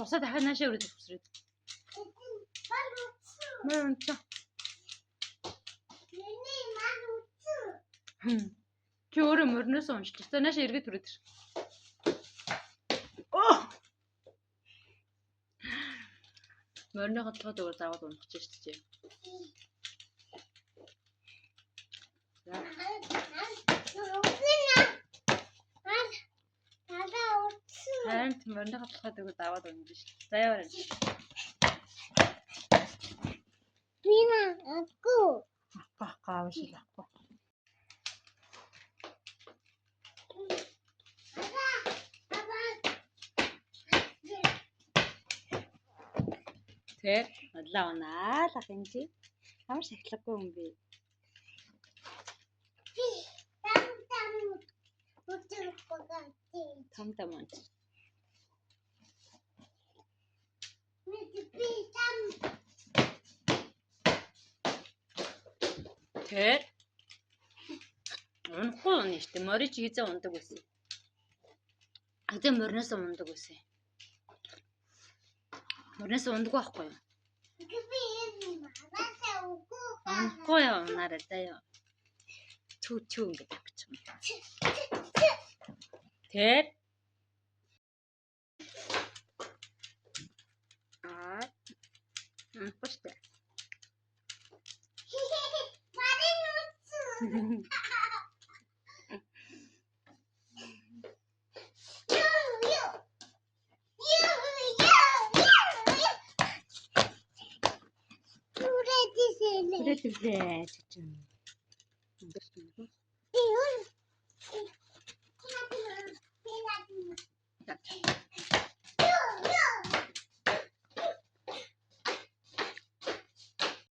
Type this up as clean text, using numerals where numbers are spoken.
босоо дахиад наашаа өрөөд төвсрээд. Мөн ч. Чи өөрөө мөрнөөс уншиж. За наашаа эргээд түрээд ир. Оо! Мөрнөө готлоход өөр заавал унах ч шүү дээ. Харин мөрнөө готлоход өөр заавал унах шүү дээ. За яваа. Бина аку. Гавшил ахгүй. Тэг, адлаа лах юм чи. Ямар шахлаггүй юм бэ? Там. Тэг. Унахгүй нь шүү дээ. Морич хийзээ ундаг байсан. Агтаа морноос ундаг байсан. Морноос ундаг байхгүй юу? Унахгүй юу нараа даа. Чүү ингээд авчих юм. Тэг. Пошта. Куда ты, блядь?